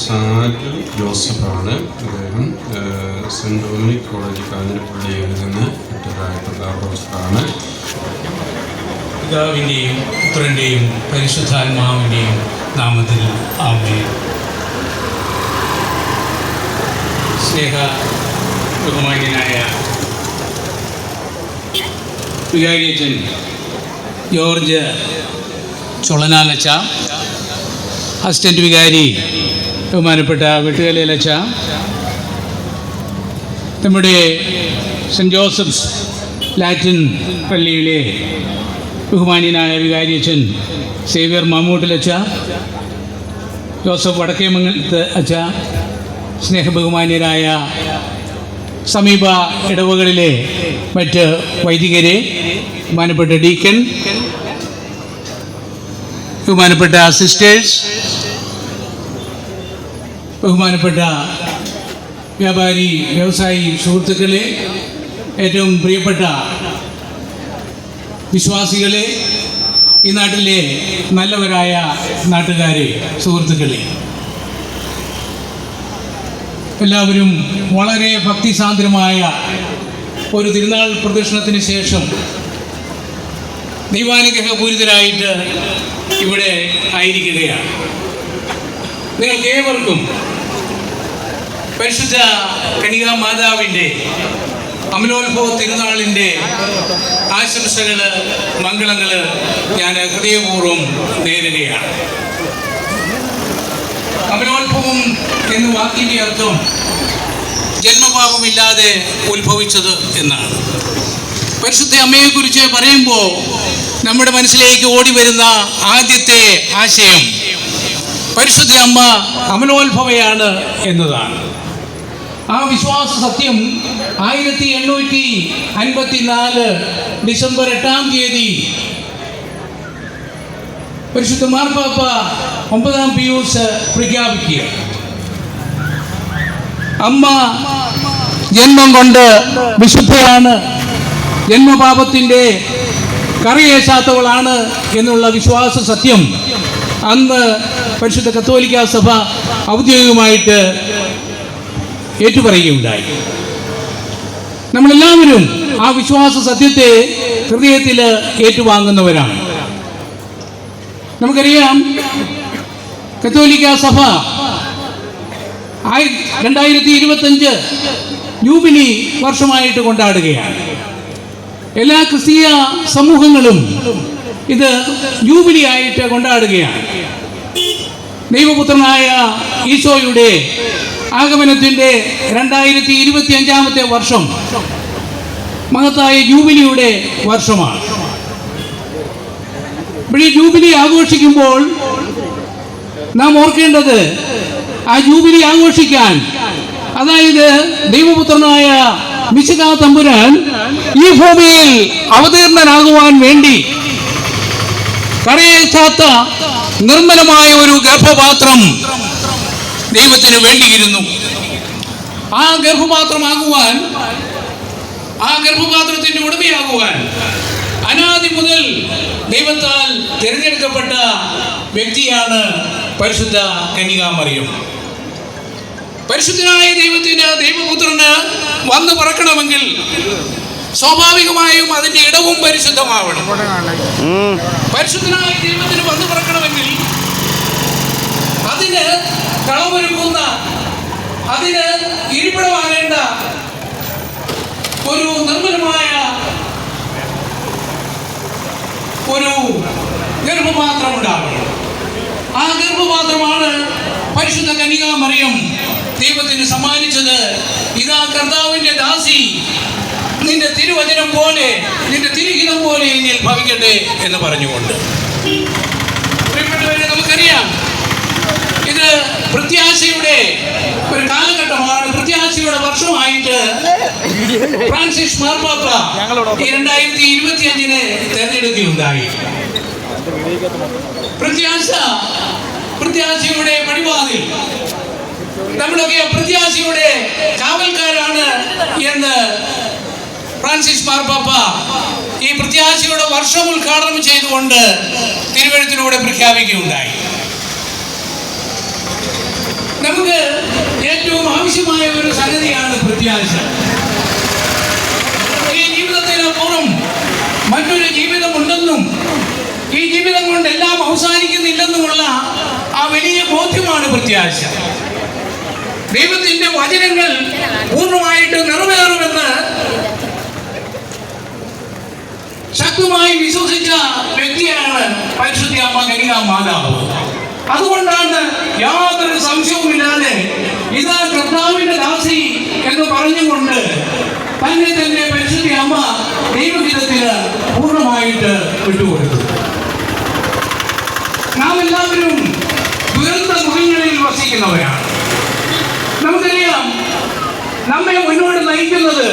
സാജു ജോസഫാണ്. അദ്ദേഹം cent Dominic college കാഞ്ഞിരപ്പള്ളിയിൽ നിന്ന് റിട്ടയറായിട്ടുള്ള പ്രൊഫസറാണ്. പിതാവിൻ്റെയും പുത്രൻ്റെയും പരിശുദ്ധാത്മാവിൻ്റെയും നാമത്തിൽ ആമേൻ. സ്നേഹ ബഹുമാന്യനായ വികാരിയച്ഛൻ ജോർജ് ചുളനാലച്ച, അസിസ്റ്റന്റ് വികാരി ബഹുമാനപ്പെട്ട വെട്ടുകലയിലച്ച, നമ്മുടെ സെൻറ്റ് ജോസഫ്സ് ലാറ്റിൻ പള്ളിയിലെ ബഹുമാന്യനായ വികാരിയച്ഛൻ സേവ്യർ മാമൂട്ടിലച്ച, ജോസഫ് വടക്കേമംഗലത്ത് അച്ച, സ്നേഹബഹുമാന്യരായ സമീപ ഇടവകളിലെ മറ്റ് വൈദികരെ, ബഹുമാനപ്പെട്ട ഡീക്കൻ, ബഹുമാനപ്പെട്ട സിസ്റ്റേഴ്സ്, ബഹുമാനപ്പെട്ട വ്യാപാരി വ്യവസായി സുഹൃത്തുക്കളെ, ഏറ്റവും പ്രിയപ്പെട്ട വിശ്വാസികളെ, ഈ നാട്ടിലെ നല്ലവരായ നാട്ടുകാരെ, സുഹൃത്തുക്കളെ, എല്ലാവരും വളരെ ഭക്തിസാന്ദ്രമായ ഒരു തിരുനാൾ പ്രദക്ഷിണത്തിന് ശേഷം ദൈവാനുഗ്രഹപൂരിതരായിട്ട് ഇവിടെ ആയിരിക്കുകയാണ്. നിങ്ങൾക്ക് ഏവർക്കും പരിശുദ്ധ കന്യകാ മാതാവിൻ്റെ അമലോത്ഭവ തിരുനാളിൻ്റെ ആശംസകൾ, മംഗളങ്ങൾ ഞാൻ ഹൃദയപൂർവ്വം നേരുകയാണ്. അമലോത്ഭവം എന്ന വാക്കിൻ്റെ അർത്ഥം ജന്മപാപമില്ലാതെ ഉത്ഭവിച്ചത് എന്നാണ്. പരിശുദ്ധ അമ്മയെക്കുറിച്ച് പറയുമ്പോൾ നമ്മുടെ മനസ്സിലേക്ക് ഓടി വരുന്ന ആദ്യത്തെ ആശയം പരിശുദ്ധ അമ്മ അമലോത്ഭവയാണ് എന്നതാണ്. ആ വിശ്വാസ സത്യം 1854 ഡിസംബർ 8-ാം തീയതി പരിശുദ്ധ മാർപ്പാപ്പ 9-ാം പിയൂസ് പ്രഖ്യാപിക്കുക. അമ്മ ജന്മം കൊണ്ട് വിശുദ്ധയാണ്, ജന്മപാപത്തിൻ്റെ കറിയേശാത്തവളാണ് എന്നുള്ള വിശ്വാസ സത്യം അന്ന് പരിശുദ്ധ കത്തോലിക്ക സഭ ഔദ്യോഗികമായിട്ട് ഏറ്റുപറയുകയുണ്ടായി. നമ്മളെല്ലാവരും ആ വിശ്വാസ സത്യത്തെ ഹൃദയത്തിൽ ഏറ്റുവാങ്ങുന്നവരാണ്. നമുക്കറിയാം, കത്തോലിക്ക സഭ 2025 ജൂബിലി വർഷമായിട്ട് കൊണ്ടാടുകയാണ്. എല്ലാ ക്രിസ്തീയ സമൂഹങ്ങളും ഇത് ജൂബിലി ആയിട്ട് കൊണ്ടാടുകയാണ്. ദൈവപുത്രനായ ഈശോയുടെ ആഗമനത്തിൻ്റെ 2025-ാമത്തെ വർഷം മഹത്തായ ജൂബിലിയുടെ വർഷമാണ്. ഇവിടെ ജൂബിലി ആഘോഷിക്കുമ്പോൾ നാം ഓർക്കേണ്ടത്, ആ ജൂബിലി ആഘോഷിക്കാൻ, അതായത് ദൈവപുത്രനായ മിശിഹാ തമ്പുരാൻ ഈ ഭൂമിയിൽ അവതീർണനാകുവാൻ വേണ്ടി കരയേറ്റാത്ത നിർമ്മലമായ ഒരു ഗർഭപാത്രം ദൈവത്തിന് വേണ്ടിയിരുന്നു. ആ ഗർഭപാത്രമാകുവാൻ, ആ ഗർഭപാത്രത്തിൻ്റെ ഉടമയാകുവാൻ അനാദി മുതൽ ദൈവത്താൽ തിരഞ്ഞെടുക്കപ്പെട്ട വ്യക്തിയാണ് പരിശുദ്ധ കന്യകാ മറിയം. പരിശുദ്ധനായ ദൈവപുത്രന് വന്നു പറക്കണമെങ്കിൽ സ്വാഭാവികമായും അതിൻ്റെ ഇടവും പരിശുദ്ധമാവണം. പരിശുദ്ധനായ ദൈവത്തിന് വന്നു പറക്കണമെങ്കിൽ അതിന് കളമൊരുക്കുന്ന, അതിന് ഇരിപ്പിടമാകേണ്ട ഒരു നിർമ്മലമായ ഒരു ഗർഭപാത്രം ഉണ്ടാവണം. ആ ഗർഭപാത്രമാണ് പരിശുദ്ധ കന്യകാ മറിയം ദൈവത്തിന് സമ്മാനിച്ചത്. ഇതാ കർത്താവിൻ്റെ ദാസി, നിന്റെ തിരുവചനം പോലെ, നിന്റെ തിരുഹിതം പോലെ എന്നിൽ ഭവിക്കട്ടെ എന്ന് പറഞ്ഞുകൊണ്ട്. പ്രിയപ്പെട്ടവരെ, നമുക്കറിയാം, ഇത് പ്രത്യാശയുടെ ഒരു കാലഘട്ടമാണ്. പ്രത്യാശയുടെ വർഷമായിട്ട് ഫ്രാൻസിസ് മാർപ്പാപ്പ 2025 തെരഞ്ഞെടുക്കുകയുണ്ടായി. പ്രത്യാശയുടെ പടിവാതിൽ, നമ്മുടെയൊക്കെ പ്രത്യാശയുടെ കാവൽക്കാരാണ് എന്ന് ഫ്രാൻസിസ് മാർപ്പാപ്പ ഈ പ്രത്യാശയുടെ വർഷം ഉദ്ഘാടനം ചെയ്തുകൊണ്ട് തിരുവെഴുത്തിലൂടെ പ്രഖ്യാപിക്കുകയുണ്ടായി. ആവശ്യമായ ഒരു സംഗതിയാണ് പ്രത്യാശ. ഈ ജീവിതത്തിനപ്പുറം മറ്റൊരു ജീവിതമുണ്ടെന്നും ഈ ജീവിതം കൊണ്ട് എല്ലാം അവസാനിക്കുന്നില്ലെന്നുമുള്ള ആ വലിയ ബോധ്യമാണ് പ്രത്യാശ. ദൈവത്തിന്റെ വചനങ്ങൾ പൂർണ്ണമായിട്ട് നിറവേറുമെന്ന് ശക്തമായി വിശ്വസിച്ച വ്യക്തിയാണ് പരിശുദ്ധ അമ്മ കന്യകാ മാതാവ്. അതുകൊണ്ടാണ് യാതൊരു സംശയവുമില്ലാതെ ഇതാ കർത്താവിന്റെ ദാസി എന്ന് പറഞ്ഞുകൊണ്ട് തന്നെ പരിശുദ്ധ അമ്മ ദൈവഹിതത്തിന് പൂർണ്ണമായിട്ട് വിട്ടുകൊടുത്തു. നാം എല്ലാവരും ദുരന്ത മുഖങ്ങളിൽ വസിക്കുന്നവരാണ്. നമുക്കറിയാം, നമ്മെ മുന്നോട്ട് നയിക്കുന്നത്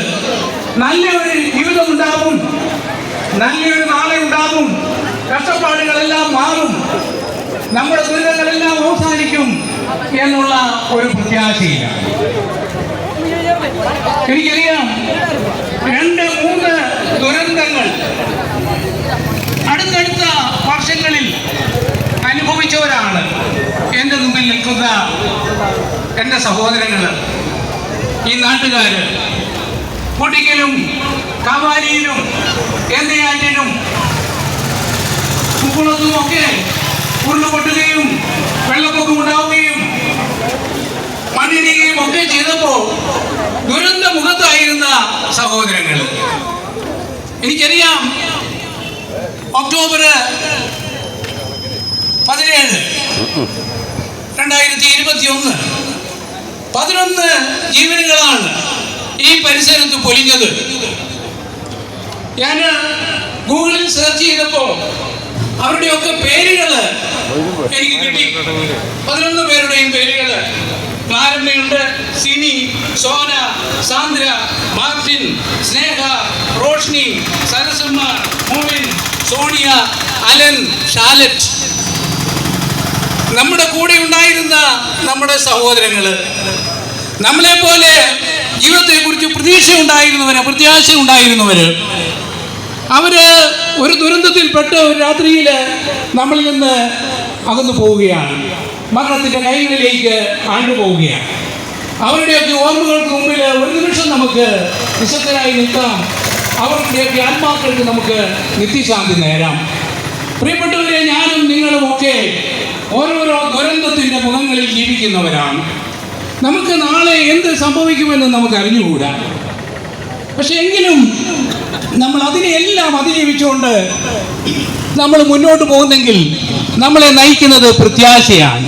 നല്ലൊരു ജീവിതം ഉണ്ടാകും, നല്ലൊരു നാളെ ഉണ്ടാകും, കഷ്ടപ്പാടുകളെല്ലാം മാറും, നമ്മുടെ ദുരിതങ്ങളെല്ലാം അവസാനിക്കും എന്നുള്ള ഒരു പ്രത്യാശയില്ല. എനിക്കറിയാം, 2-3 ദുരന്തങ്ങൾ അടുത്തടുത്ത വർഷങ്ങളിൽ അനുഭവിച്ചവരാണ് എൻ്റെ മുമ്പിൽ നിൽക്കുന്ന എൻ്റെ സഹോദരങ്ങൾ, ഈ നാട്ടുകാര്. കുട്ടിക്കലും കാവാലിയിലും എന്തയാറ്റിലും കുക്കുളത്തും ഒക്കെ ഉരുളുപൊട്ടുകയും വെള്ളപ്പൊക്കം ഉണ്ടാവുകയും മണ്ണിടുകയും ഒക്കെ ചെയ്തപ്പോ ദുരന്ത മുഖത്തായിരുന്ന സഹോദരങ്ങൾ. എനിക്കറിയാം, ഒക്ടോബർ 17, 2021 11 ജീവനുകളാണ് ഈ പരിസരത്ത് പൊലിഞ്ഞത്. ഞാൻ ഗൂഗിളിൽ സെർച്ച് ചെയ്തപ്പോ അവരുടെയൊക്കെ പേരുകൾ എനിക്ക് കിട്ടി. 11 പേരുടെയും പേരുകൾ. ക്ലാരമ്മയുണ്ട്, സിനി, സോന, സാന്ദ്ര, മാർട്ടിൻ, സ്നേഹ, റോഷ്നി, സരസമ്മ, മോവിൻ, സോണിയ, അലൻ, ഷാലറ്റ്. നമ്മുടെ കൂടെ ഉണ്ടായിരുന്ന നമ്മുടെ സഹോദരങ്ങള്, നമ്മളെ പോലെ ജീവിതത്തെ കുറിച്ച് പ്രതീക്ഷ ഉണ്ടായിരുന്നവര് അവര് ഒരു ദുരന്തത്തിൽപ്പെട്ട് ഒരു രാത്രിയിൽ നമ്മളിൽ നിന്ന് അകന്നു പോവുകയാണ്, മരണത്തിന്റെ കൈകളിലേക്ക് ആണ്ടുപോവുകയാണ്. അവരുടെയൊക്കെ ഓർമ്മകൾക്ക് മുമ്പിൽ ഒരു നിമിഷം നമുക്ക് നിശബ്ദരായി നിൽക്കാം. അവരുടെയൊക്കെ ആത്മാക്കൾക്ക് നമുക്ക് നിത്യശാന്തി നേരാം. പ്രിയപ്പെട്ടവരെ, ഞാനും നിങ്ങളും ഒക്കെ ഓരോരോ ദുരന്തത്തിന്റെ മുഖങ്ങളിൽ ജീവിക്കുന്നവരാണ്. നമുക്ക് നാളെ എന്ത് സംഭവിക്കുമെന്ന് നമുക്ക് അറിഞ്ഞുകൂടാ. പക്ഷെ എങ്കിലും നമ്മൾ അതിനെയെല്ലാം അതിജീവിച്ചുകൊണ്ട് നമ്മൾ മുന്നോട്ട് പോകുന്നെങ്കിൽ നമ്മളെ നയിക്കുന്നത് പ്രത്യാശയാണ്.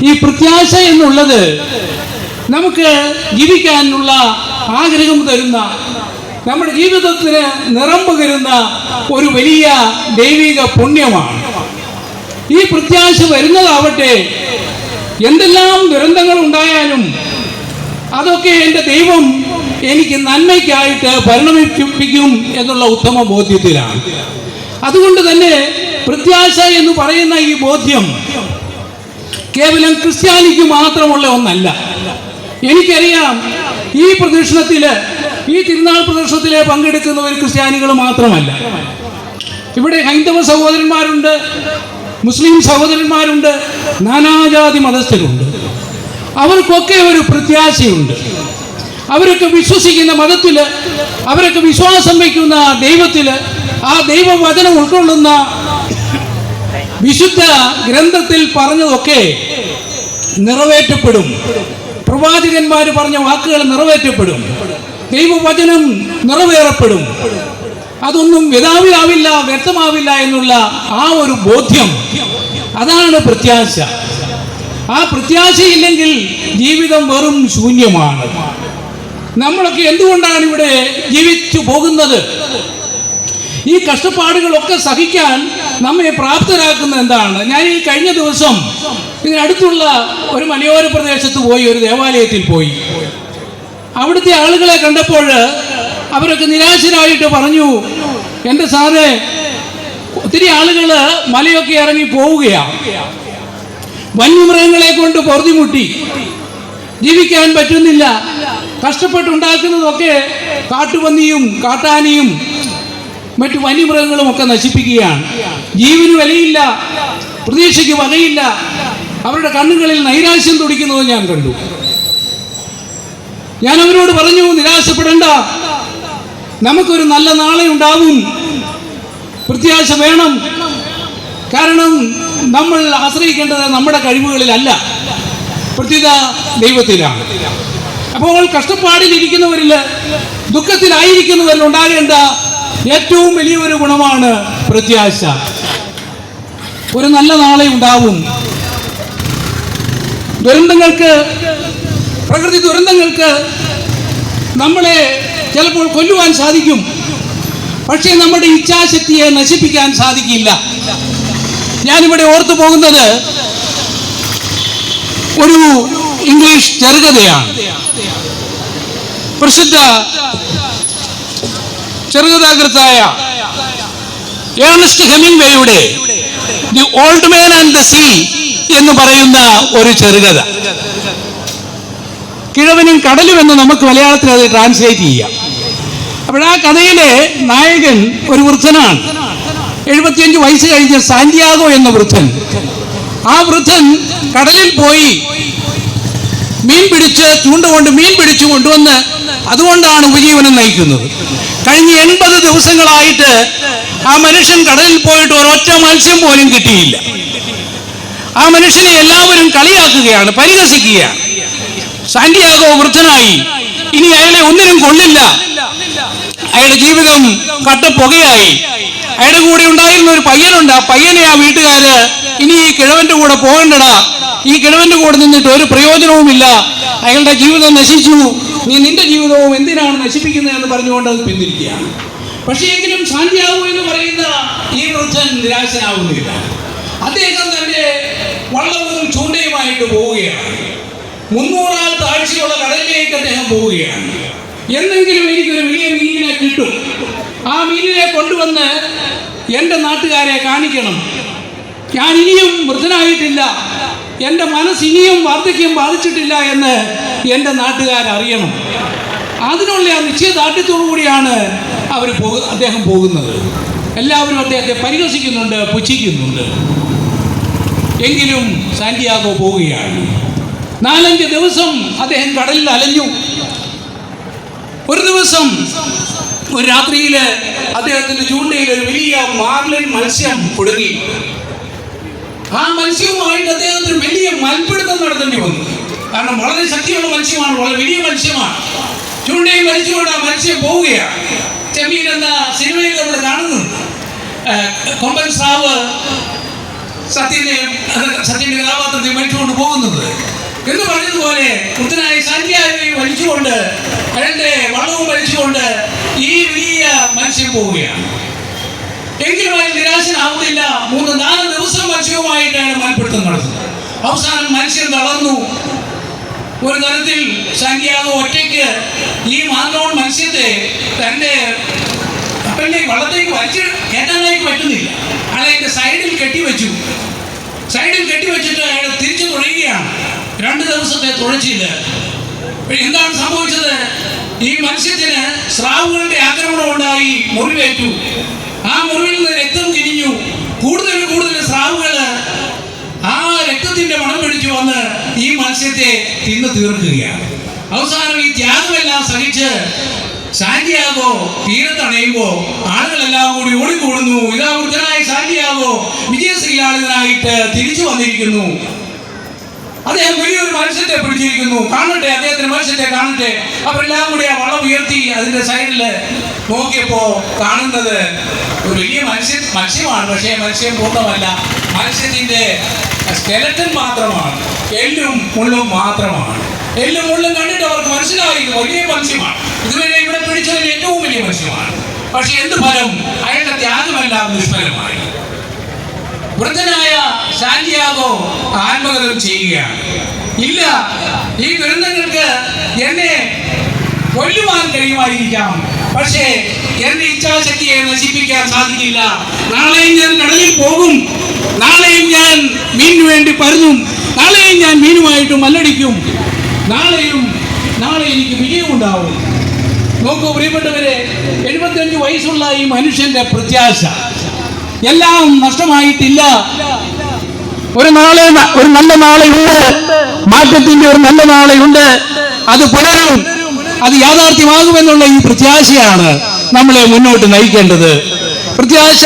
ഈ പ്രത്യാശ എന്നുള്ളത് നമുക്ക് ജീവിക്കാനുള്ള ആഗ്രഹം തരുന്ന, നമ്മുടെ ജീവിതത്തിന് നിറം പകരുന്ന ഒരു വലിയ ദൈവിക പുണ്യമാണ്. ഈ പ്രത്യാശ വരുന്നതാവട്ടെ, എന്തെല്ലാം ദുരന്തങ്ങൾ ഉണ്ടായാലും അതൊക്കെ എൻ്റെ ദൈവം എനിക്ക് നന്മയ്ക്കായിട്ട് പരിണമിപ്പിക്കും എന്നുള്ള ഉത്തമ ബോധ്യത്തിലാണ്. അതുകൊണ്ട് തന്നെ പ്രത്യാശ എന്ന് പറയുന്ന ഈ ബോധ്യം കേവലം ക്രിസ്ത്യാനിക്ക് മാത്രമുള്ള ഒന്നല്ല. എനിക്കറിയാം, ഈ പ്രദക്ഷിണത്തില്, ഈ തിരുനാൾ പ്രദക്ഷിണത്തിലെ പങ്കെടുക്കുന്നവർ ക്രിസ്ത്യാനികൾ മാത്രമല്ല. ഇവിടെ ഹൈന്ദവ സഹോദരന്മാരുണ്ട്, മുസ്ലിം സഹോദരന്മാരുണ്ട്, നാനാജാതി മതസ്ഥരുണ്ട്. അവർക്കൊക്കെ ഒരു പ്രത്യാശയുണ്ട്. അവരൊക്കെ വിശ്വസിക്കുന്ന മതത്തില്, അവരൊക്കെ വിശ്വാസം വയ്ക്കുന്ന ദൈവത്തില്, ആ ദൈവവചനം ഉൾക്കൊള്ളുന്ന വിശുദ്ധ ഗ്രന്ഥത്തിൽ പറഞ്ഞതൊക്കെ നിറവേറ്റപ്പെടും. പ്രവാചകന്മാർ പറഞ്ഞ വാക്കുകൾ നിറവേറ്റപ്പെടും. ദൈവവചനം നിറവേറപ്പെടും. അതൊന്നും വ്യതാവിലാവില്ല, വ്യക്തമാവില്ല എന്നുള്ള ആ ഒരു ബോധ്യം, അതാണ് പ്രത്യാശ. ആ പ്രത്യാശയില്ലെങ്കിൽ ജീവിതം വെറും ശൂന്യമാണ്. നമ്മളൊക്കെ എന്തുകൊണ്ടാണ് ഇവിടെ ജീവിച്ചു പോകുന്നത്? ഈ കഷ്ടപ്പാടുകളൊക്കെ സഹിക്കാൻ നമ്മെ പ്രാപ്തരാക്കുന്ന എന്താണ്? ഞാൻ ഈ കഴിഞ്ഞ ദിവസം ഇതിനടുത്തുള്ള ഒരു മലയോര പ്രദേശത്ത് പോയി, ഒരു ദേവാലയത്തിൽ പോയി. അവിടുത്തെ ആളുകളെ കണ്ടപ്പോൾ അവരൊക്കെ നിരാശരായിട്ട് പറഞ്ഞു, എൻ്റെ സാറേ, ഒത്തിരി ആളുകൾ മലയൊക്കെ ഇറങ്ങി പോവുകയാണ്, വന്യമൃഗങ്ങളെ കൊണ്ട് പൊറുതിമുട്ടി ജീവിക്കാൻ പറ്റുന്നില്ല, കഷ്ടപ്പെട്ടുണ്ടാക്കുന്നതൊക്കെ കാട്ടുപന്നിയും കാട്ടാനയും മറ്റു വന്യമൃഗങ്ങളും ഒക്കെ നശിപ്പിക്കുകയാണ്. ജീവന് വിലയില്ല, പ്രതീക്ഷയ്ക്ക് വകയില്ല. അവരുടെ കണ്ണുകളിൽ നൈരാശ്യം തുടിക്കുന്നത് ഞാൻ കണ്ടു. ഞാൻ അവരോട് പറഞ്ഞു, നിരാശപ്പെടേണ്ട, നമുക്കൊരു നല്ല നാളെ ഉണ്ടാവും. പ്രത്യാശ വേണം. കാരണം നമ്മൾ ആശ്രയിക്കേണ്ടത് നമ്മുടെ കഴിവുകളിലല്ല, പ്രത്യുത ദൈവത്തിലാണ്. അപ്പോൾ കഷ്ടപ്പാടിലിരിക്കുന്നവരിൽ, ദുഃഖത്തിലായിരിക്കുന്നവരിൽ ഉണ്ടാകേണ്ട ഏറ്റവും വലിയൊരു ഗുണമാണ് പ്രത്യാശ. ഒരു നല്ല നാളെ ഉണ്ടാവും. ദുരന്തങ്ങൾക്ക്, പ്രകൃതി ദുരന്തങ്ങൾക്ക് നമ്മളെ ചിലപ്പോൾ കൊല്ലുവാൻ സാധിക്കും, പക്ഷേ നമ്മുടെ ഇച്ഛാശക്തിയെ നശിപ്പിക്കാൻ സാധിക്കില്ല. ഞാനിവിടെ ഓർത്തു പോകുന്നത് ഒരു ഇംഗ്ലീഷ് ചെറുകഥയാണ്. പ്രസിദ്ധ ചെറുകഥാകൃത്തായ ഏണസ്റ്റ് ഹെമിംഗ്വേയുടെ the old man and the sea എന്ന് പറയുന്ന ഒരു ചെറുകഥ. കിഴവനും കടലും എന്ന് നമുക്ക് മലയാളത്തിൽ അത് ട്രാൻസ്ലേറ്റ് ചെയ്യാം. അപ്പോൾ ആ കഥയിലെ നായകൻ ഒരു വൃദ്ധനാണ്. 75 വയസ്സ് കഴിഞ്ഞ സാന്റിയാഗോ എന്ന വൃദ്ധൻ. ആ വൃദ്ധൻ കടലിൽ പോയി മീൻ പിടിച്ച്, ചൂണ്ട കൊണ്ട് മീൻ പിടിച്ചു കൊണ്ടുവന്ന് അതുകൊണ്ടാണ് ഉപജീവനം നയിക്കുന്നത്. കഴിഞ്ഞ 80 ദിവസങ്ങളായിട്ട് ആ മനുഷ്യൻ കടലിൽ പോയിട്ട് ഒരൊറ്റ മത്സ്യം പോലും കിട്ടിയില്ല. ആ മനുഷ്യനെ എല്ലാവരും കളിയാക്കുകയാണ്, പരിഹസിക്കുകയാണ്. സാന്റിയാഗോ വൃദ്ധനായി, ഇനി അയാളെ ഒന്നിനും കൊള്ളില്ല. അയാളുടെ ജീവിതം കട്ടപ്പുകയായി. അയാളുടെ കൂടെ ഉണ്ടായിരുന്ന ഒരു പയ്യനുണ്ട്. ആ പയ്യനെ ആ വീട്ടുകാര്, ഇനി ഈ കിഴവന്റെ കൂടെ പോകണ്ടടാ, ഈ കിഴവന്റെ കൂടെ നിന്നിട്ട് ഒരു പ്രയോജനവുമില്ല, അയാളുടെ ജീവിതം നശിച്ചു, നീ നിന്റെ ജീവിതവും എന്തിനാണ് നശിപ്പിക്കുന്നത് എന്ന് പറഞ്ഞുകൊണ്ട് അത് പിന്തിരിക്കുകയാണ്. പക്ഷേ എങ്കിലും സാന്റിയാഗോ എന്ന് പറയുന്ന ഈ വൃദ്ധൻ നിരാശനാവുന്നില്ല. അദ്ദേഹം തന്റെ വള്ളവും ചൂണ്ടയുമായിട്ട് പോവുകയാണ്. 300 ആൾ താഴ്ചയുള്ള കടലിലേക്ക് അദ്ദേഹം പോവുകയാണ്. എന്തെങ്കിലും എനിക്കൊരു വലിയ മീനിനെ കിട്ടും, ആ മീനിനെ കൊണ്ടുവന്ന് എൻ്റെ നാട്ടുകാരെ കാണിക്കണം. ഞാൻ ഇനിയും വൃദ്ധനായിട്ടില്ല, എൻ്റെ മനസ്സ് ഇനിയും വാർദ്ധക്യം ബാധിച്ചിട്ടില്ല എന്ന് എൻ്റെ നാട്ടുകാരറിയണം. അതിനുള്ള ആ നിശ്ചയദാർഢ്യത്തോടു കൂടിയാണ് അദ്ദേഹം പോകുന്നത്. എല്ലാവരും അദ്ദേഹത്തെ പരിഹസിക്കുന്നുണ്ട്, പുച്ഛിക്കുന്നുണ്ട്. എങ്കിലും സാന്റിയാഗോ പോവുകയാണ്. 4-5 ദിവസം അദ്ദേഹം കടലിൽ അലഞ്ഞു. ഒരു ദിവസം ഒരു രാത്രിയിൽ അദ്ദേഹത്തിന്റെ ചൂണ്ടയിൽ ഒരു വലിയ മാർലിൻ മത്സ്യം കുടുങ്ങി. ആ മത്സ്യവുമായിട്ട് അദ്ദേഹത്തിന് വലിയ മൽപ്പിടുത്തം നടത്തേണ്ടി വന്നു. കാരണം വളരെ ശക്തിയുള്ള മത്സ്യമാണ്, വളരെ വലിയ മത്സ്യമാണ്. ചൂണ്ടയും വലിച്ചുകൊണ്ട് ആ മത്സ്യം പോവുകയാണ്. ചെമ്മീൻ എന്ന സിനിമയിൽ നമ്മൾ കാണുന്നുണ്ട്. കൊമ്പൻ സ്രാവ് സത്യന്റെ കഥാപാത്രത്തെ വലിച്ചുകൊണ്ട് പോകുന്നത് എന്ന് പറഞ്ഞതുപോലെ വൃദ്ധനായ സാന്റിയാഗോയെ വലിച്ചുകൊണ്ട്, അയാളുടെ വള്ളവും വലിച്ചുകൊണ്ട് ഈ വലിയ മത്സ്യം പോവുകയാണ്. എങ്കിലും അയാൾ നിരാശനാവുന്നില്ല. 3-4 ദിവസം മത്സ്യവുമായിട്ട് അയാൾ മൽപ്പിടുത്തം നടത്തുന്നു. അവസാനം മത്സ്യം തളർന്നു. ഒരു തരത്തിൽ സാന്റിയാഗോ ഒറ്റയ്ക്ക് ഈ മാർലോൺ മത്സ്യത്തെ തന്റെ കപ്പലിലേക്ക് വള്ളത്തേക്ക് വലിച്ചു കയറ്റാനായിട്ട് പറ്റുന്നില്ല. അയാളെ സൈഡിൽ കെട്ടിവെച്ചു. സൈഡിൽ കെട്ടിവെച്ചിട്ട് അയാൾ തിരിച്ചു തുഴയുകയാണ്. 2 ദിവസത്തെ തുഴച്ചില്ല. എന്താണ് സംഭവിച്ചത്? ഈ മത്സ്യത്തിന് സ്രാവുകളുടെ ആക്രമണം ഉണ്ടായി, മുറിവേറ്റു. ആ മുറിവിൽ നിന്ന് രക്തം തിരിഞ്ഞു. കൂടുതൽ സ്രാവുകൾ ആ രക്തത്തിന്റെ മണം പിടിച്ചു വന്ന് ഈ മത്സ്യത്തെ തിന്നു തീർക്കുകയാണ്. അവസാനം ഈ ത്യാഗമെല്ലാം സഹിച്ച് സാന്റിയാഗോ തീരത്തണയുമ്പോ ആളുകളെല്ലാം കൂടി ഓടിക്കൂടുന്നു. ഇതാ വൃദ്ധനായ സാന്റിയാഗോ വിജയശ്രീലാളിതനായിട്ട് തിരിച്ചു വന്നിരിക്കുന്നു. അദ്ദേഹം വലിയൊരു മത്സ്യത്തെ പിടിച്ചിരിക്കുന്നു. കാണട്ടെ, അദ്ദേഹത്തിന് മത്സ്യത്തെ കാണട്ടെ. അവരെല്ലാം കൂടി ആ വള്ളം ഉയർത്തി അതിന്റെ സൈഡിൽ നോക്കിയപ്പോ കാണുന്നത് ഒരു വലിയ മത്സ്യമാണ്. പക്ഷേ മത്സ്യം പൂർണ്ണമല്ല, മത്സ്യത്തിന്റെ സ്കെലറ്റൻ മാത്രമാണ്, എല്ലും മുള്ളും മാത്രമാണ്. എല്ലും മുള്ളും കണ്ടിട്ട് അവർക്ക് മനസ്സിലായി വലിയ മത്സ്യമാണ്, ഇതുവരെ ഇവിടെ പിടിച്ചതിൽ ഏറ്റവും വലിയ മത്സ്യമാണ്. പക്ഷെ എന്ത് ഫലം? അയാളുടെ ത്യാഗമെല്ലാം നിഷ്ഫലമായി. വൃദ്ധനായ സാന്റിയാഗോ ആത്മകഥനം ചെയ്യുകയാണ്. ഇല്ല, ഈ ദുരന്തങ്ങൾക്ക് എന്നെ കൊല്ലുവാൻ കഴിയുമായിരിക്കാം, പക്ഷേ എന്റെ ഇച്ഛാശക്തിയെ നശിപ്പിക്കാൻ സാധിക്കില്ല. നാളെയും ഞാൻ കടലിൽ പോകും, നാളെയും ഞാൻ മീനിന് വേണ്ടി പരന്നും, നാളെയും ഞാൻ മീനുമായിട്ട് മല്ലടിക്കും, നാളെ എനിക്ക് വിജയമുണ്ടാവും. നോക്കൂ പ്രിയപ്പെട്ടവരെ, 75 വയസ്സുള്ള ഈ മനുഷ്യന്റെ പ്രത്യാശ എല്ലാം നഷ്ടമായിട്ടില്ല. ഒരു നല്ല നാളെയുണ്ട്, മാറ്റത്തിന്റെ ഒരു നല്ല നാളെയുണ്ട്. അത് പുലരും. അത് യാഥാർത്ഥ്യമാകുമെന്നുള്ള ഈ പ്രത്യാശയാണ് നമ്മളെ മുന്നോട്ട് നയിക്കേണ്ടത്. പ്രത്യാശ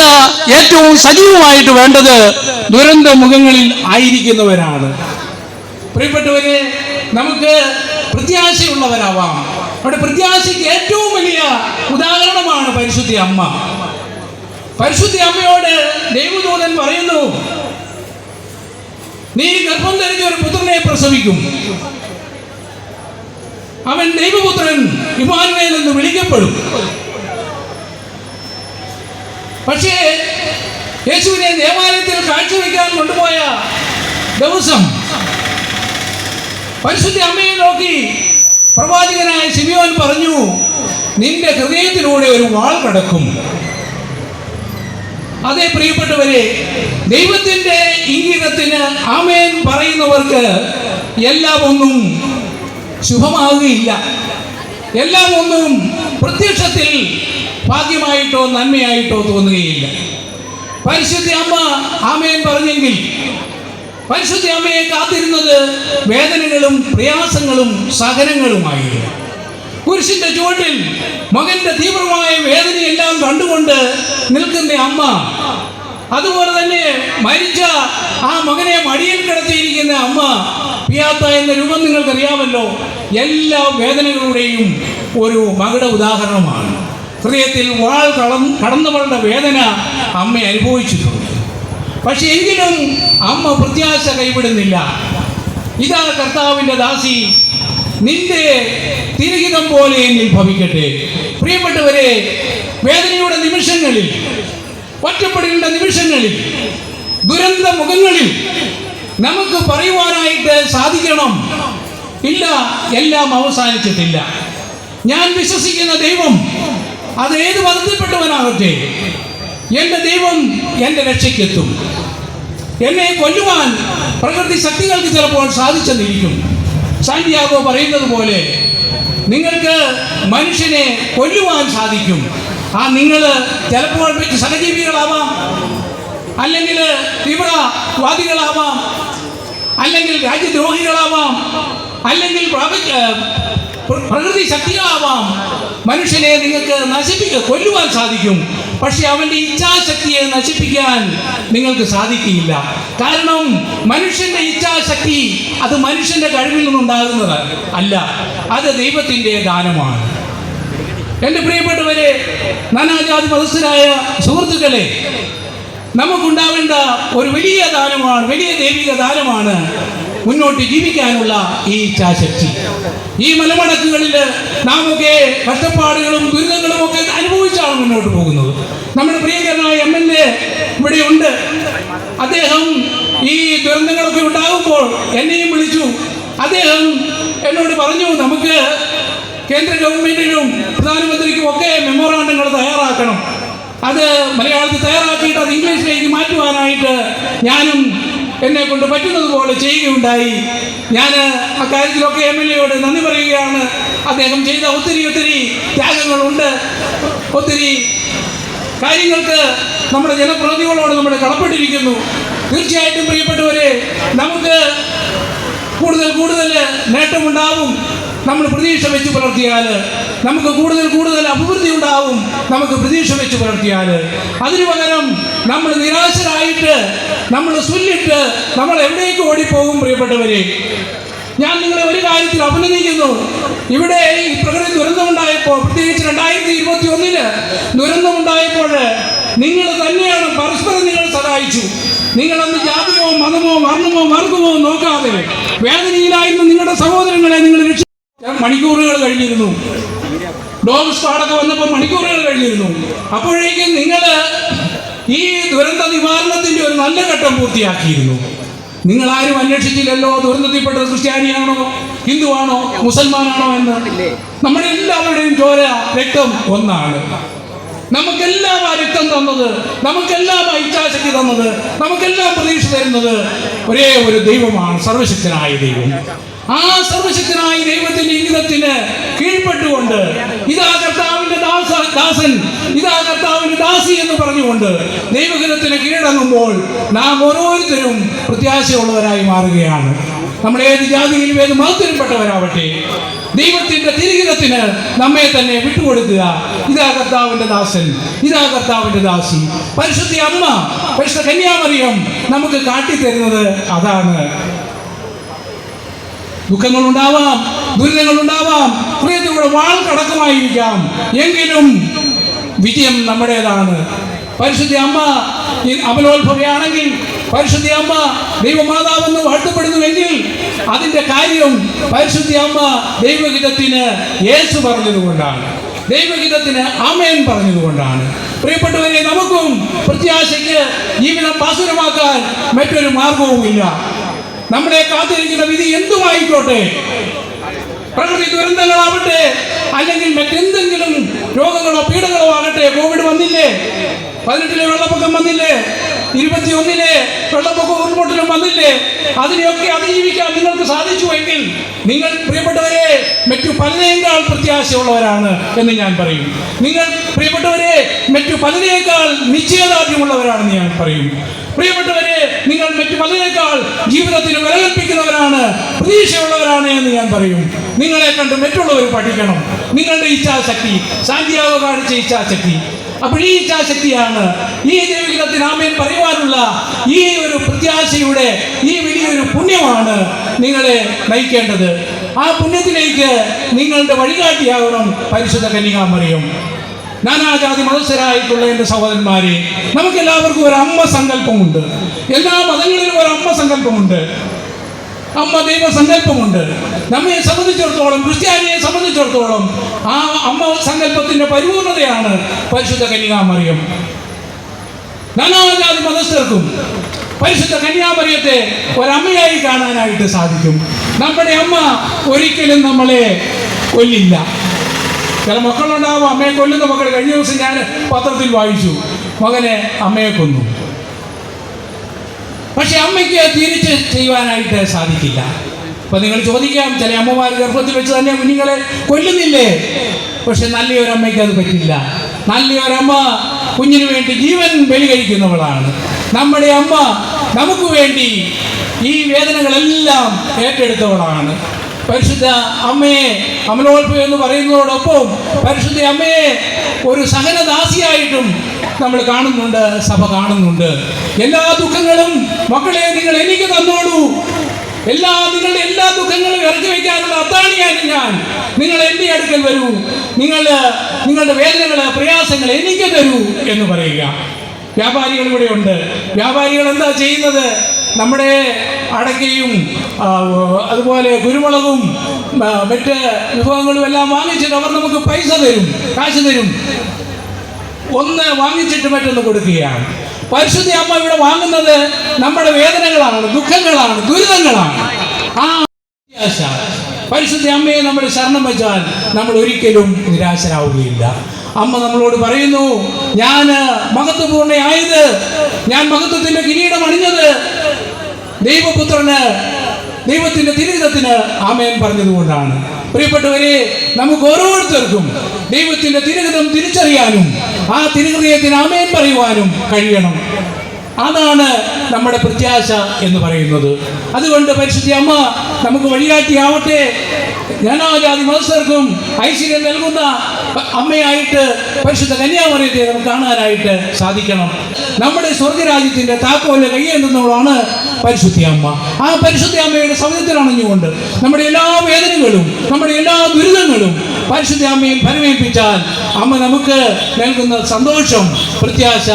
ഏറ്റവും സജീവമായിട്ട് വേണ്ടത് ദുരന്ത മുഖങ്ങളിൽ ആയിരിക്കുന്നവരാണ്. പ്രിയപ്പെട്ടവരെ, നമുക്ക് പ്രത്യാശയുള്ളവരാവാം. അവിടെ പ്രത്യാശയ്ക്ക് ഏറ്റവും വലിയ ഉദാഹരണമാണ് പരിശുദ്ധ അമ്മ. പരിശുദ്ധ അമ്മയോട് ദൈവദൂതൻ പറയുന്നു, നീ ഗർഭം ധരിച്ച ഒരു പുത്രനെ പ്രസവിക്കും, അവൻ ദൈവപുത്രൻ ഇമ്മാനുവേൽ എന്ന് വിളിക്കപ്പെടും. പക്ഷേ യേശുവിനെ ദേവാലയത്തിൽ കാഴ്ചവെക്കാൻ കൊണ്ടുപോയ ദിവസം പരിശുദ്ധ അമ്മയെ നോക്കി പ്രവാചകനായ ശിമിയോൻ പറഞ്ഞു, നിന്റെ ഹൃദയത്തിലൂടെ ഒരു വാൾ കടക്കും. അതേ പ്രിയപ്പെട്ടവരെ, ദൈവത്തിന്റെ ഇംഗിതത്തിന് ആമേൻ പറയുന്നവർക്ക് എല്ലാം ഒന്നും ശുഭമാകുകയില്ല. എല്ലാം ഒന്നും പ്രത്യക്ഷത്തിൽ ഭാഗ്യമായിട്ടോ നന്മയായിട്ടോ തോന്നുകയില്ല. പരിശുദ്ധ അമ്മ ആമേൻ പറഞ്ഞെങ്കിൽ പരിശുദ്ധ അമ്മയെ കാത്തിരുന്നത് വേദനകളും പ്രയാസങ്ങളും സഹനങ്ങളുമായിരുന്നു. കുരിശിന്റെ ചുവട്ടിൽ മകന്റെ തീവ്രമായ വേദനയെല്ലാം കണ്ടുകൊണ്ട് നിൽക്കുന്ന അമ്മ, അതുപോലെ തന്നെ മരിച്ച ആ മകനെ മടിയിൽ കിടത്തിയിരിക്കുന്ന അമ്മ പിയാത്ത എന്ന രൂപം നിങ്ങൾക്കറിയാമല്ലോ. എല്ലാ വേദനകളുടെയും ഒരു മകളുടെ ഉദാഹരണമാണ്. ഹൃദയത്തിൽ വാൾ കടന്നവളുടെ വേദന അമ്മ അനുഭവിച്ചിട്ടുണ്ട്. പക്ഷെ എങ്കിലും അമ്മ പ്രത്യാശ കൈവിടുന്നില്ല. ഇതാ കർത്താവിൻ്റെ ദാസി, നിന്റെ തിരുഹിതം പോലെ എന്നിൽ ഭവിക്കട്ടെ. പ്രിയപ്പെട്ടവരെ, വേദനയുടെ നിമിഷങ്ങളിൽ, ഒറ്റപ്പെടേണ്ട നിമിഷങ്ങളിൽ, ദുരന്ത മുഖങ്ങളിൽ നമുക്ക് പറയുവാനായിട്ട് സാധിക്കണം, ഇല്ല, എല്ലാം അവസാനിച്ചിട്ടില്ല. ഞാൻ വിശ്വസിക്കുന്ന ദൈവം, അത് ഏത് മതത്തിൽപ്പെട്ടവനാകട്ടെ, എൻ്റെ ദൈവം എൻ്റെ രക്ഷയ്ക്കെത്തും. എന്നെ കൊല്ലുവാൻ പ്രകൃതി ശക്തികൾക്ക് ചിലപ്പോൾ സാധിച്ചെന്നിരിക്കും. സാന്റിയാഗോ പറയുന്നത് പോലെ നിങ്ങൾക്ക് മനുഷ്യനെ കൊല്ലുവാൻ സാധിക്കും. ആ നിങ്ങൾ ചിലപ്പോൾ സഹജീവികളാവാം, അല്ലെങ്കിൽ തീവ്രവാദികളാവാം, അല്ലെങ്കിൽ രാജ്യദ്രോഹികളാവാം, അല്ലെങ്കിൽ പ്രകൃതി ശക്തികളാവാം. മനുഷ്യനെ നിങ്ങൾക്ക് കൊല്ലുവാൻ സാധിക്കും. പക്ഷെ അവൻ്റെ ഇച്ഛാശക്തിയെ നശിപ്പിക്കാൻ നിങ്ങൾക്ക് സാധിക്കില്ല. കാരണം മനുഷ്യന്റെ ഇച്ഛാശക്തി അത് മനുഷ്യന്റെ കഴിവിൽ നിന്നുണ്ടാകുന്നത് അല്ല, അത് ദൈവത്തിൻ്റെ ദാനമാണ്. എൻ്റെ പ്രിയപ്പെട്ടവരെ, നാനാജാതി മതസ്ഥരായ സുഹൃത്തുക്കളെ, നമുക്കുണ്ടാവേണ്ട ഒരു വലിയ ദാനമാണ്, വലിയ ദൈവിക ദാനമാണ് മുന്നോട്ട് ജീവിക്കാനുള്ള ഈ ഇച്ഛാശക്തി. ഈ മലമടക്കുകളിൽ നാമൊക്കെ കഷ്ടപ്പാടുകളും ദുരിതങ്ങളും ഒക്കെ അനുഭവിച്ചാണ് മുന്നോട്ട് പോകുന്നത്. നമ്മുടെ പ്രിയങ്കരനായ MLA ഇവിടെ ഉണ്ട്. അദ്ദേഹം ഈ ദുരന്തങ്ങളൊക്കെ ഉണ്ടാകുമ്പോൾ എന്നെയും വിളിച്ചു. അദ്ദേഹം എന്നോട് പറഞ്ഞു, നമുക്ക് കേന്ദ്ര ഗവൺമെന്റിനും പ്രധാനമന്ത്രിക്കും ഒക്കെ മെമ്മോറാണ്ടങ്ങൾ തയ്യാറാക്കണം. അത് മലയാളത്തിൽ തയ്യാറാക്കിയിട്ട് അത് ഇംഗ്ലീഷിലേക്ക് മാറ്റുവാനായിട്ട് ഞാനും എന്നെ കൊണ്ട് പറ്റുന്നത് പോലെ ചെയ്യുകയുണ്ടായി. ഞാൻ അക്കാര്യത്തിലൊക്കെ MLA നന്ദി പറയുകയാണ്. അദ്ദേഹം ചെയ്ത ഒത്തിരി ത്യാഗങ്ങളുണ്ട്. ഒത്തിരി കാര്യങ്ങൾക്ക് നമ്മുടെ ജനപ്രതിനിധികളോട് നമ്മൾ കടപ്പെട്ടിരിക്കുന്നു. തീർച്ചയായിട്ടും പ്രിയപ്പെട്ടവരെ, നമുക്ക് കൂടുതൽ നേട്ടമുണ്ടാവും നമ്മൾ പ്രതീക്ഷ വെച്ച് പുലർത്തിയാൽ. നമുക്ക് കൂടുതൽ അഭിവൃദ്ധി ഉണ്ടാവും നമുക്ക് പ്രതീക്ഷ വെച്ച് പുലർത്തിയാൽ. അതിനു പകരം നമ്മൾ നിരാശരായിട്ട്, നമ്മൾ സുല്ലിട്ട് നമ്മൾ എവിടേക്ക് ഓടിപ്പോകും? പ്രിയപ്പെട്ടവരെ, ഞാൻ നിങ്ങളെ ഒരു കാര്യത്തിൽ അഭിനന്ദിക്കുന്നു. ഇവിടെ ഈ പ്രകൃതി ദുരന്തമുണ്ടായപ്പോൾ, പ്രത്യേകിച്ച് 2021 ദുരന്തമുണ്ടായപ്പോൾ നിങ്ങൾ തന്നെയാണ് പരസ്പരം നിങ്ങൾ സഹായിച്ചു. നിങ്ങളന്ന് ജാതിയോ മതമോ വർണ്ണമോ വർഗമോ നോക്കാതെ വേദനയിലായിരുന്ന നിങ്ങളുടെ സഹോദരങ്ങളെ നിങ്ങൾ മണിക്കൂറുകൾ കഴിഞ്ഞിരുന്നു. ഡോഗ് സ്ക്വാഡൊക്കെ വന്നപ്പോൾ മണിക്കൂറുകൾ കഴിഞ്ഞിരുന്നു. അപ്പോഴേക്കും നിങ്ങൾ ഈ ദുരന്ത നിവാരണത്തിന്റെ ഒരു നല്ല ഘട്ടം പൂർത്തിയാക്കിയിരുന്നു. നിങ്ങൾ ആരും അന്വേഷിച്ചില്ലല്ലോ ദുരന്തത്തിൽപ്പെട്ട ക്രിസ്ത്യാനിയാണോ, ഹിന്ദുവാണോ, മുസൽമാനാണോ എന്ന്. നമ്മുടെ എല്ലാവരുടെയും ചോര രക്തം ഒന്നാണ്. നമുക്കെല്ലാം ആ രക്തം തന്നത്, നമുക്കെല്ലാം ആ ഇച്ഛാശക്തി തന്നത്, നമുക്കെല്ലാം പ്രതീക്ഷ തരുന്നത് ഒരേ ഒരു ദൈവമാണ്, സർവശക്തനായ ദൈവം. ആ സർവശക്തനായ ദൈവത്തിന്റെ ഇംഗിതത്തിന് കീഴ്പ്പെട്ടുകൊണ്ട് ഇതാ കർത്താവിന്റെ ദാസൻ, ഇതാ കർത്താവിന്റെ ദാസി എന്ന് പറഞ്ഞുകൊണ്ട് ദൈവഹിതത്തിന് കീഴടങ്ങുമ്പോൾ നാം ഓരോരുത്തരും പ്രത്യാശയുള്ളവരായി മാറുകയാണ്. നമ്മൾ ഏത് ജാതിയിലും ഏത് മതത്തിലുംപ്പെട്ടവരാവട്ടെ, ദൈവത്തിന്റെ തിരുഹിതത്തിന് നമ്മെ തന്നെ വിട്ടുകൊടുക്കുക. ഇതാ കർത്താവിന്റെ ദാസൻ, ഇതാ കർത്താവിന്റെ ദാസി. പരിശുദ്ധ അമ്മ, പരിശുദ്ധ കന്യാമറിയം നമുക്ക് കാട്ടിത്തരുന്നത് അതാണ്. ദുഃഖങ്ങളുണ്ടാവാം, ദുരിതങ്ങളുണ്ടാവാം, ഹൃദയത്തിലൂടെ വാൾ കടക്കുമായിരിക്കാം, എങ്കിലും വിജയം നമ്മുടേതാണ്. പരിശുദ്ധ അമ്മ അമലോത്ഭവയാണെങ്കിൽ, പരിശുദ്ധ അമ്മ ദൈവമാതാവെന്ന് വാഴ്ത്തപ്പെടുന്നുവെങ്കിൽ അതിന്റെ കാര്യം പരിശുദ്ധ അമ്മ ദൈവഹിതത്തിന് യേശു പറഞ്ഞതുകൊണ്ടാണ്, ദൈവഹിതത്തിന് ആമേൻ പറഞ്ഞതുകൊണ്ടാണ്. പ്രിയപ്പെട്ടവരെ, നമുക്കും പ്രത്യാശയ്ക്ക് ജീവിതം പാസുരമാക്കാൻ മറ്റൊരു മാർഗവുമില്ല. നമ്മളെ കാത്തിരിക്കുന്ന വിധി എന്തുമായിക്കോട്ടെ, പ്രകൃതി ദുരന്തങ്ങളാവട്ടെ, അല്ലെങ്കിൽ മറ്റെന്തെങ്കിലും രോഗങ്ങളോ പീഡകളോ ആകട്ടെ. കോവിഡ് വന്നില്ലേ, 18-ലെ വെള്ളപ്പൊക്കം വന്നില്ലേ, 21-ലെ വെള്ളപ്പൊക്കം ഉരുൾപൊട്ടലും വന്നില്ലേ, അതിനെയൊക്കെ അതിജീവിക്കാൻ നിങ്ങൾക്ക് സാധിച്ചുവെങ്കിൽ നിങ്ങൾ പ്രിയപ്പെട്ടവരെ മറ്റു പലതിനേക്കാൾ പ്രത്യാശയുള്ളവരാണ് എന്ന് ഞാൻ പറയും. നിങ്ങൾ പ്രിയപ്പെട്ടവരെ മറ്റു പലതിനേക്കാൾ നിശ്ചയദാർഢ്യമുള്ളവരാണെന്ന് ഞാൻ പറയും. പ്രിയപ്പെട്ടവരെ, നിങ്ങൾ മറ്റു പലതിനേക്കാൾ ജീവിതത്തിന് വിലകൽപ്പിക്കുന്നവരാണ്, പ്രതീക്ഷയുള്ളവരാണ് എന്ന് ഞാൻ പറയും. നിങ്ങളെ കണ്ട് മറ്റുള്ളവർ പഠിക്കണം. നിങ്ങളുടെ ഇച്ഛാശക്തി, സാന്റിയാഗോ കാണിച്ച ഇച്ഛാശക്തി, അപ്പോൾ ഈ ഇച്ഛാശക്തിയാണ് ഈ ദൈവഹിതത്തിന് ആമേൻ പറയുവാനുള്ള ഈ ഒരു പ്രത്യാശയുടെ ഈ വലിയൊരു പുണ്യമാണ് നിങ്ങളെ നയിക്കേണ്ടത്. ആ പുണ്യത്തിലേക്ക് നിങ്ങളുടെ വഴികാട്ടിയാകണം പരിശുദ്ധ കന്യകാമറിയം. നാനാജാതി മതസ്ഥരായിട്ടുള്ള എൻ്റെ സഹോദരന്മാരെ, നമുക്കെല്ലാവർക്കും ഒരു അമ്മ സങ്കല്പമുണ്ട്. എല്ലാ മതങ്ങളിലും ഒരു അമ്മ സങ്കല്പമുണ്ട്, അമ്മ ദൈവസങ്കല്പമുണ്ട്. നമ്മെ സംബന്ധിച്ചിടത്തോളം, ക്രിസ്ത്യാനിയെ സംബന്ധിച്ചിടത്തോളം ആ അമ്മ സങ്കല്പത്തിന്റെ പരിപൂർണതയാണ് പരിശുദ്ധ കന്യകാമറിയം. നാനാജാതി മതസ്ഥർക്കും പരിശുദ്ധ കന്യാമറിയത്തെ ഒരമ്മയായി കാണാനായിട്ട് സാധിക്കും. നമ്മുടെ അമ്മ ഒരിക്കലും നമ്മളെ കൊല്ലില്ല. ചില മക്കളുണ്ടാവും അമ്മയെ കൊല്ലുന്ന മക്കൾ. കഴിഞ്ഞ ദിവസം ഞാൻ പത്രത്തിൽ വായിച്ചു, മകനെ അമ്മയെ കൊന്നു. പക്ഷെ അമ്മയ്ക്ക് തിരിച്ച് ചെയ്യുവാനായിട്ട് സാധിക്കില്ല. അപ്പൊ നിങ്ങൾ ചോദിക്കാം, ചില അമ്മമാർ ഗർഭത്തിൽ വെച്ച് തന്നെ കുഞ്ഞുങ്ങളെ കൊല്ലുന്നില്ലേ? പക്ഷെ നല്ലൊരമ്മയ്ക്ക് അത് പറ്റില്ല. നല്ലൊരമ്മ കുഞ്ഞിന് വേണ്ടി ജീവൻ ബലി കഴിക്കുന്നവളാണ്. നമ്മുടെ അമ്മ നമുക്ക് വേണ്ടി ഈ വേദനകളെല്ലാം ഏറ്റെടുത്തവളാണ്. പരിശുദ്ധ അമ്മയെ അമലോത്ഭവം എന്ന് പറയുന്നതോടൊപ്പം പരിശുദ്ധ അമ്മയെ ഒരു സഹനദാസിയായിട്ടും നമ്മൾ കാണുന്നുണ്ട്, സഭ കാണുന്നുണ്ട്. എല്ലാ ദുഃഖങ്ങളും മക്കളെ നിങ്ങൾ എനിക്ക് തന്നോളൂ, നിങ്ങളുടെ എല്ലാ ദുഃഖങ്ങളും ഇറക്കി വയ്ക്കാനുള്ള അത്താണിയാണ് ഞാൻ. നിങ്ങൾ എൻ്റെ അടുക്കൽ വരൂ, നിങ്ങളുടെ വേദനകൾ, പ്രയാസങ്ങൾ എനിക്ക് തരൂ എന്ന് പറയുക. വ്യാപാരികൾ ഇവിടെയുണ്ട്. വ്യാപാരികൾ എന്താ ചെയ്യുന്നത്? നമ്മുടെ അടയ്ക്കയും അതുപോലെ കുരുമുളകും മറ്റ് വിഭവങ്ങളും എല്ലാം വാങ്ങിച്ചിട്ട് അവർ നമുക്ക് പൈസ തരും, കാശ് തരും. ഒന്ന് വാങ്ങിച്ചിട്ട് മറ്റൊന്ന് കൊടുക്കുകയാണ്. പരിശുദ്ധ അമ്മ ഇവിടെ വാങ്ങുന്നത് നമ്മുടെ വേദനകളാണ്, ദുഃഖങ്ങളാണ്, ദുരിതങ്ങളാണ്. ആ പരിശുദ്ധ അമ്മയെ നമ്മൾ ശരണം വെച്ചാൽ നമ്മൾ ഒരിക്കലും നിരാശരാവുകയില്ല. അമ്മ നമ്മളോട് പറയുന്നു, ഞാൻ മഹത്വപൂർണ്ണയായത്, ഞാൻ മഹത്വത്തിന്റെ കിരീടം അണിഞ്ഞത് ദൈവപുത്രന്, ദൈവത്തിന്റെ തിരുഹിതത്തിന് ആമേൻ പറഞ്ഞതുകൊണ്ടാണ്. പ്രിയപ്പെട്ടവരെ, നമുക്ക് ഓരോരുത്തർക്കും ദൈവത്തിന്റെ തിരുഹിതം തിരിച്ചറിയാനും ആ തിരുഹൃദയത്തിന് ആമേൻ പറയുവാനും കഴിയണം. അതാണ് നമ്മുടെ പ്രത്യാശ എന്ന് പറയുന്നത്. അതുകൊണ്ട് പരിശുദ്ധ അമ്മ നമുക്ക് വഴികാട്ടിയാവട്ടെ. നാനാജാതി മതസ്ഥർക്കും ഐശ്വര്യം നൽകുന്ന അമ്മയായിട്ട് പരിശുദ്ധ കന്യാമറിയത്തെ നമുക്ക് കാണാനായിട്ട് സാധിക്കണം. നമ്മുടെ സ്വർഗരാജ്യത്തിന്റെ താക്കോല് കയ്യേന്തുന്നവളാണ് പരിശുദ്ധ അമ്മ. ആ പരിശുദ്ധ അമ്മയുടെ സൗന്ദര്യത്തിൽ അണഞ്ഞുകൊണ്ട് നമ്മുടെ എല്ലാ വേദനകളും, നമ്മുടെ എല്ലാ ദുരിതങ്ങളും പരിശുദ്ധ അമ്മയിൽ ഫലമേൽപ്പിച്ചാൽ അമ്മ നമുക്ക് നൽകുന്ന സന്തോഷം, പ്രത്യാശ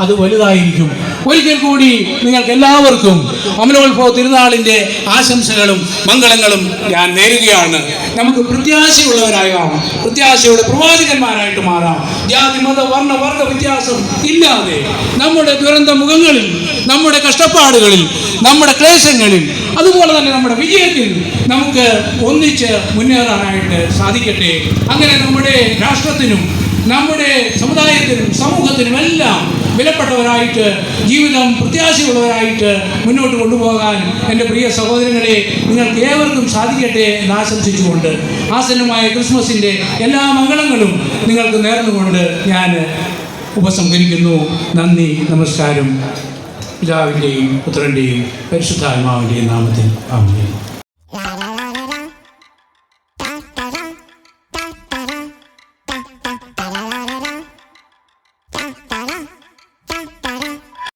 അത് വലുതായിരിക്കും. ഒരിക്കൽ കൂടി നിങ്ങൾക്ക് എല്ലാവർക്കും അമലോത്ഭവ തിരുനാളിന്റെ ആശംസകളും മംഗളങ്ങളും ഞാൻ നേരുകയാണ്. നമുക്ക് പ്രത്യാശയുള്ളവരാകാം, പ്രത്യാശയുടെ പ്രവാചകന്മാരായിട്ട് മാറാം. ജാതി മത വർണ്ണ വർഗ വ്യത്യാസം ഇല്ലാതെ നമ്മുടെ ദുരന്ത മുഖങ്ങളിൽ, നമ്മുടെ കഷ്ടപ്പാടുകളിൽ, നമ്മുടെ ക്ലേശങ്ങളിൽ, അതുപോലെ തന്നെ നമ്മുടെ വിജയത്തിൽ നമുക്ക് ഒന്നിച്ച് മുന്നേറാനായിട്ട് സാധിക്കട്ടെ. അങ്ങനെ നമ്മുടെ രാഷ്ട്രത്തിനും നമ്മുടെ സമുദായത്തിനും സമൂഹത്തിനും എല്ലാം വിലപ്പെട്ടവരായിട്ട്, ജീവിതം പ്രത്യാശയുള്ളവരായിട്ട് മുന്നോട്ട് കൊണ്ടുപോകാൻ എൻ്റെ പ്രിയ സഹോദരങ്ങളെ നിങ്ങൾക്ക് ഏവർക്കും സാധിക്കട്ടെ എന്ന് ആശംസിച്ചുകൊണ്ട് ആസന്നമായ ക്രിസ്മസിൻ്റെ എല്ലാ മംഗളങ്ങളും നിങ്ങൾക്ക് നേർന്നുകൊണ്ട് ഞാൻ ഉപസംഹരിക്കുന്നു. നന്ദി, നമസ്കാരം. പിതാവിൻ്റെയും പുത്രൻ്റെയും പരിശുദ്ധാത്മാവിൻ്റെയും നാമത്തിൽ ആമേൻ.